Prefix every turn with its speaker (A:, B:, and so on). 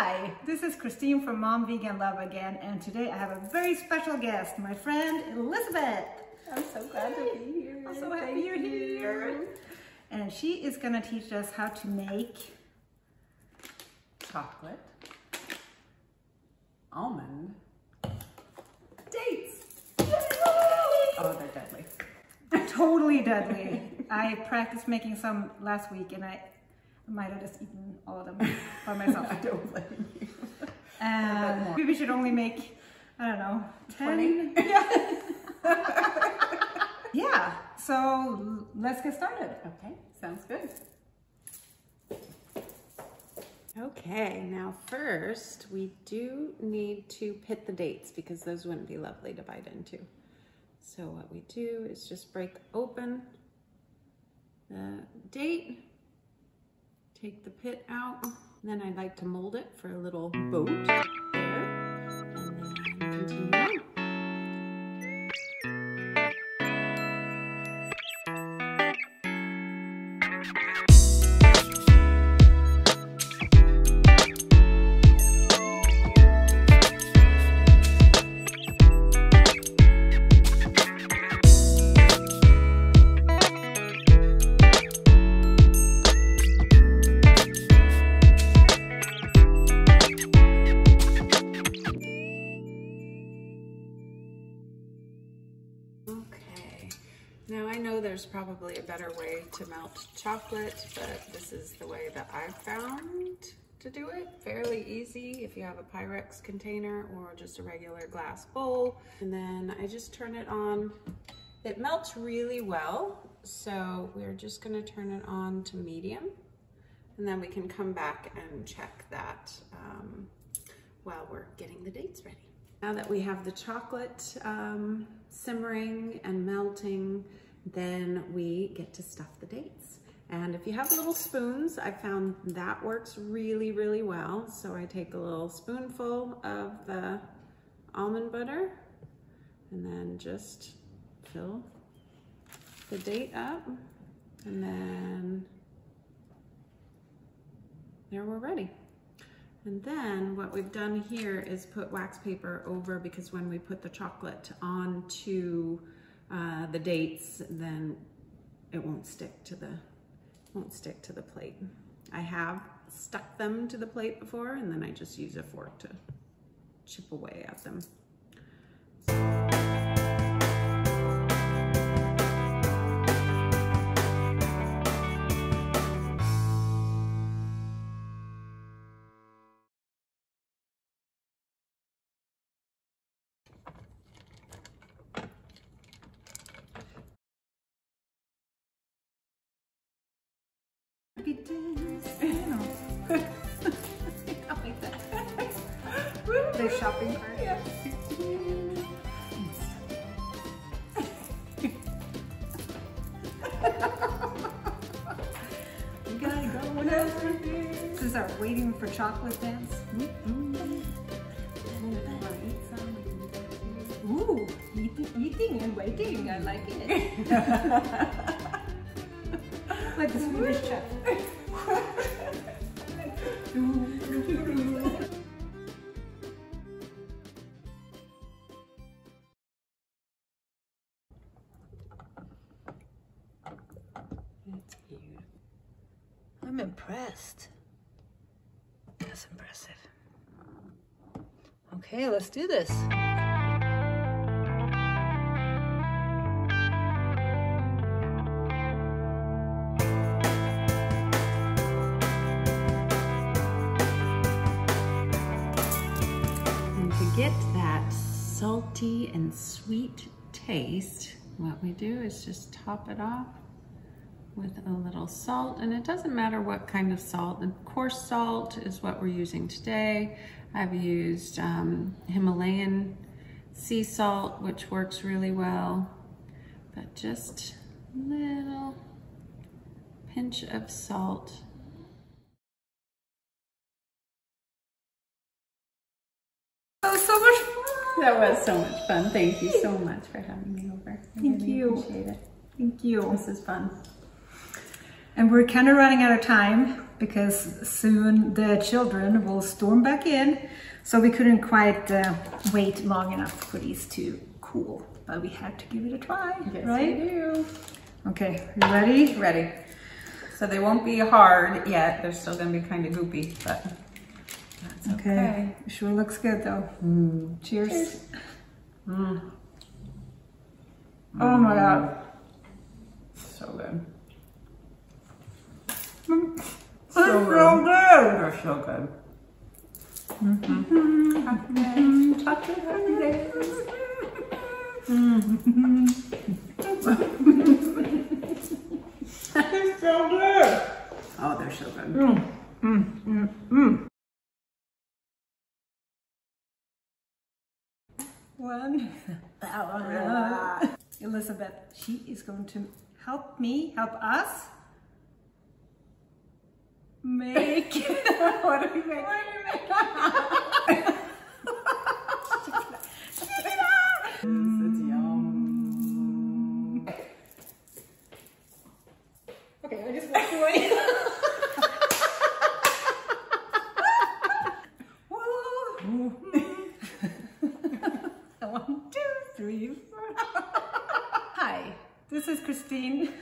A: Hi, this is Christine from Mom Vegan Love again, and today I have a very special guest, my friend Elizabeth.
B: I'm so glad to be here.
A: I'm so happy you're here. And she is going to teach us how to make
B: chocolate almond dates. Oh, they're deadly.
A: Totally deadly. I practiced making some last week and I might have just eaten all of them by myself.
B: I don't blame you.
A: Maybe we should only make, I don't know, 10?
B: 20?
A: Yeah, so let's get started.
B: Okay, sounds good. Okay, now first we do need to pit the dates because those wouldn't be lovely to bite into. So what we do is just break open the date, take the pit out, then I'd like to mold it for a little boat there, and then continue on. Now I know there's probably a better way to melt chocolate, but this is the way that I've found to do it. Fairly easy if you have a Pyrex container or just a regular glass bowl. And then I just turn it on. It melts really well, so we're just gonna turn it on to medium. And then we can come back and check that while we're getting the dates ready. Now that we have the chocolate simmering and melting, then we get to stuff the dates. And if you have little spoons, I found that works really, really well. So I take a little spoonful of the almond butter and then just fill the date up. And then there we're ready. And then what we've done here is put wax paper over, because when we put the chocolate onto the dates, then it won't stick to the plate. I have stuck them to the plate before, and then I just use a fork to chip away at them.
A: The shopping cart.
B: Yeah.
A: We gotta go whenever. This is our waiting for chocolate dance. Ooh, eating and waiting. I like it. Like the Swedish chef.
B: That's beautiful.
C: I'm impressed. That's impressive. Okay, let's do this.
B: Get that salty and sweet taste, what we do is just top it off with a little salt, and it doesn't matter what kind of salt. The coarse salt is what we're using today. I've used Himalayan sea salt, which works really well, but just a little pinch of salt.
A: That was so much fun.
B: That was so much fun. Thank you so much for having me over. I really appreciate it.
A: Thank you.
B: This is fun.
A: And we're kind of running out of time. because soon the children will storm back in. So we couldn't quite wait long enough for these to cool, but we had to give it a try,
B: Yes,
A: right?
B: we do.
A: Okay, you ready?
B: Ready. So they won't be hard yet. They're still gonna be kind of goopy, but that's okay.
A: Sure looks good though. Cheers.
B: Cheers.
A: Oh my God.
B: So good.
A: So good.
B: They're so good. Chocolate happy days. They're so good. Oh, they're so good.
A: One. Elizabeth, she is going to help us make. What are we making?
B: It's yum.
A: Okay, I just walked away. 1, 2, 3, 4. Hi, this is Christine.